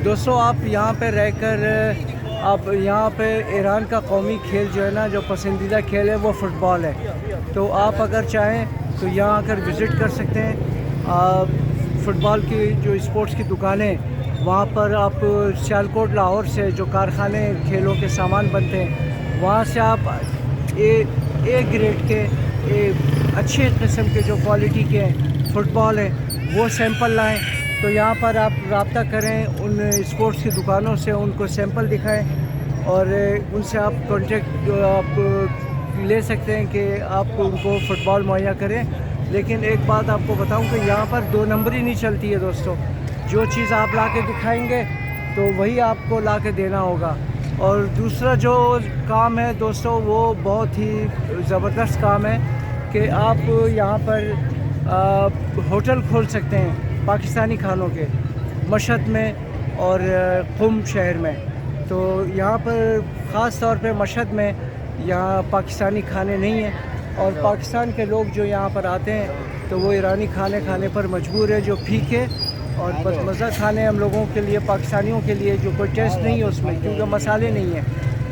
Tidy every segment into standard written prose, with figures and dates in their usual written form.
دوستوں آپ یہاں پہ رہ کر آپ یہاں پہ ایران کا قومی کھیل جو ہے نا، جو پسندیدہ کھیل ہے وہ فٹ بال ہے. تو آپ اگر چاہیں تو یہاں آ کر وزٹ کر سکتے ہیں. فٹ بال کی جو اسپورٹس کی دکانیں وہاں پر آپ سیالکوٹ لاہور سے جو کارخانے کھیلوں کے سامان بنتے ہیں وہاں سے آپ اے گریڈ کے اچھے قسم کے جو کوالٹی کے فٹ بال ہیں وہ سیمپل لائیں. تو یہاں پر آپ رابطہ کریں ان اسپورٹس کی دکانوں سے، ان کو سیمپل دکھائیں اور ان سے آپ کانٹیکٹ آپ لے سکتے ہیں کہ آپ ان کو فٹ بال مہیا کریں. لیکن ایک بات آپ کو بتاؤں کہ یہاں پر 2 نمبری نہیں چلتی ہے دوستوں. جو چیز آپ لا کے دکھائیں گے تو وہی آپ کو لا کے دینا ہوگا. اور دوسرا جو کام ہے دوستوں وہ بہت ہی زبردست کام ہے کہ آپ یہاں پر ہوٹل کھول سکتے ہیں پاکستانی کھانوں کے مشہد میں اور قم شہر میں. تو یہاں پر خاص طور پہ مشہد میں یہاں پاکستانی کھانے نہیں ہیں اور پاکستان کے لوگ جو یہاں پر آتے ہیں تو وہ ایرانی کھانے پر مجبور ہے، جو پھیکے اور بدمزہ کھانے ہم لوگوں کے لیے، پاکستانیوں کے لیے جو کوئی ٹیسٹ نہیں ہے اس میں کیونکہ مسالے نہیں ہیں.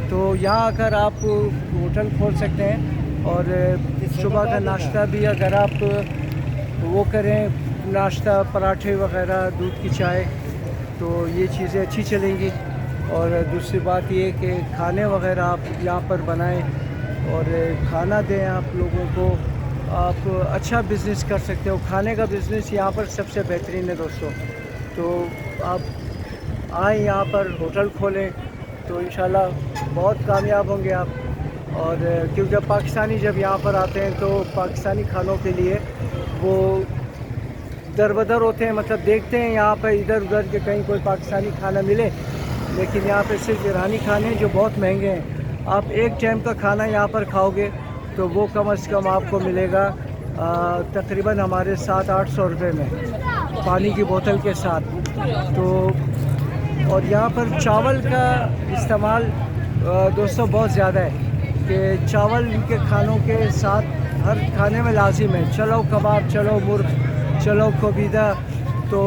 تو یہاں آ کر آپ ہوٹل کھول سکتے ہیں اور صبح کا ناشتہ بھی اگر آپ وہ کریں، ناشتہ پراٹھے وغیرہ، دودھ کی چائے، تو یہ چیزیں اچھی چلیں گی. اور دوسری بات یہ کہ کھانے وغیرہ آپ یہاں پر بنائیں اور کھانا دیں آپ لوگوں کو. آپ اچھا بزنس کر سکتے ہو. کھانے کا بزنس یہاں پر سب سے بہترین ہے دوستوں. تو آپ آئیں یہاں پر ہوٹل کھولیں تو انشاءاللہ بہت کامیاب ہوں گے آپ. اور کیونکہ پاکستانی جب یہاں پر آتے ہیں تو پاکستانی کھانوں کے لیے وہ در بدر ہوتے ہیں، مطلب دیکھتے ہیں یہاں پہ ادھر ادھر کہ کہیں کوئی پاکستانی کھانا ملے، لیکن یہاں پہ صرف ایرانی کھانے ہیں جو بہت مہنگے ہیں. آپ ایک ٹائم کا کھانا یہاں پر کھاؤ گے تو وہ کم از کم آپ کو ملے گا تقریباً ہمارے 700-800 روپے میں پانی کی بوتل کے ساتھ. تو اور یہاں پر چاول کا استعمال دوستوں بہت زیادہ ہے کہ چاول ان کے کھانوں کے ساتھ ہر کھانے میں لازم ہے. چلو کباب، چلو مرغ، چلو کوبیدہ. تو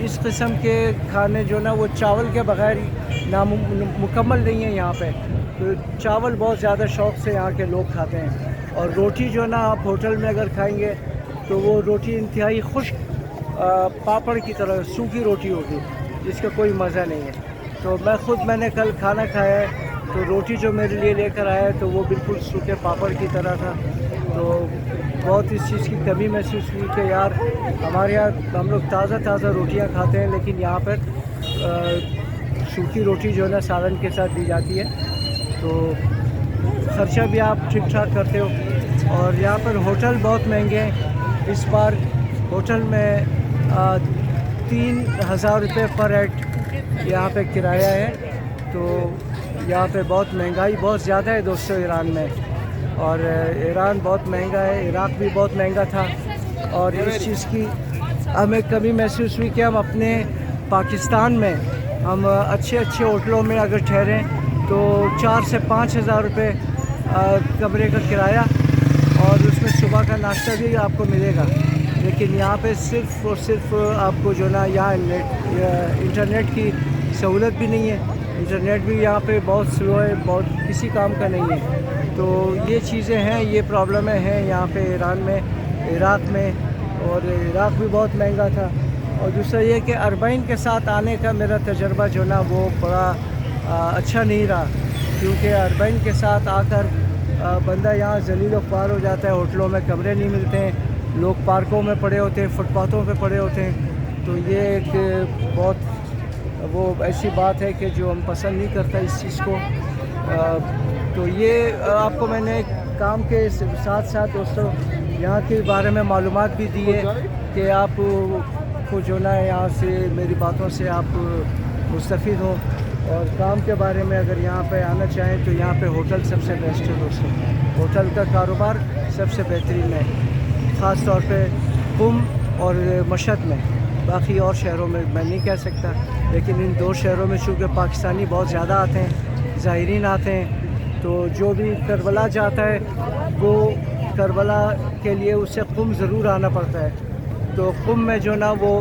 اس قسم کے کھانے جو نا وہ چاول کے بغیر مکمل نہیں ہیں یہاں پہ. تو چاول بہت زیادہ شوق سے یہاں کے لوگ کھاتے ہیں. اور روٹی جو نا آپ ہوٹل میں اگر کھائیں گے تو وہ روٹی انتہائی خشک پاپڑ کی طرح سوکھی روٹی ہوگی جس کا کوئی مزہ نہیں ہے. تو میں نے کل کھانا کھایا ہے تو روٹی جو میرے لیے لے کر آیا تو وہ بالکل سوکھے پاپڑ کی طرح تھا. تو بہت اس چیز کی کمی محسوس ہوئی کہ یار ہمارے یہاں ہم لوگ تازہ روٹیاں کھاتے ہیں لیکن یہاں پر سوکھی روٹی جو ہے نا سالن کے ساتھ دی جاتی ہے. تو خرچہ بھی آپ ٹھیک ٹھاک کرتے ہو. اور یہاں پر ہوٹل بہت مہنگے ہیں. اس بار ہوٹل میں 3000 روپے پر ہیڈ یہاں پہ کرایہ ہے. تو یہاں پہ بہت مہنگائی بہت زیادہ ہے دوستوں ایران میں. اور ایران بہت مہنگا ہے، عراق بھی بہت مہنگا تھا. اور اس چیز کی ہمیں کمی محسوس ہوئی کہ ہم اپنے پاکستان میں ہم اچھے ہوٹلوں میں اگر ٹھہریں تو 4 سے 5 ہزار روپے کمرے کا کرایہ اور اس میں صبح کا ناشتہ بھی آپ کو ملے گا. لیکن یہاں پہ صرف اور صرف آپ کو جو نا یہاں انٹرنیٹ کی سہولت بھی نہیں ہے. انٹرنیٹ بھی یہاں پہ بہت سلو ہے، بہت کسی کام کا نہیں ہے. تو یہ چیزیں ہیں، یہ پرابلمیں ہیں یہاں پہ ایران میں، عراق میں. اور عراق بھی بہت مہنگا تھا. اور دوسرا یہ کہ اربعین کے ساتھ آنے کا میرا تجربہ جو نا وہ بڑا اچھا نہیں رہا کیونکہ اربعین کے ساتھ آ کر بندہ یہاں ذلیل و خوار ہو جاتا ہے. ہوٹلوں میں کمرے نہیں ملتے ہیں، لوگ پارکوں میں پڑے ہوتے ہیں، فٹ پاتھوں پہ پڑے ہوتے ہیں. تو یہ ایک بہت وہ ایسی بات ہے کہ جو ہم پسند نہیں کرتا اس چیز کو. تو یہ آپ کو میں نے کام کے ساتھ دوستوں یہاں کے بارے میں معلومات بھی دی ہے کہ آپ کو جو نا یہاں سے میری باتوں سے آپ مستفید ہوں. اور کام کے بارے میں اگر یہاں پہ آنا چاہیں تو یہاں پہ ہوٹل سب سے بیسٹ ہے دوستوں. ہوٹل کا کاروبار سب سے بہترین ہے، خاص طور پہ قم اور مشہد میں. باقی اور شہروں میں میں نہیں کہہ سکتا، لیکن ان 2 شہروں میں چونکہ پاکستانی بہت زیادہ آتے ہیں، زائرین آتے ہیں. تو جو بھی کربلا جاتا ہے وہ کربلا کے لیے اسے قم ضرور آنا پڑتا ہے. تو قم میں جو نا وہ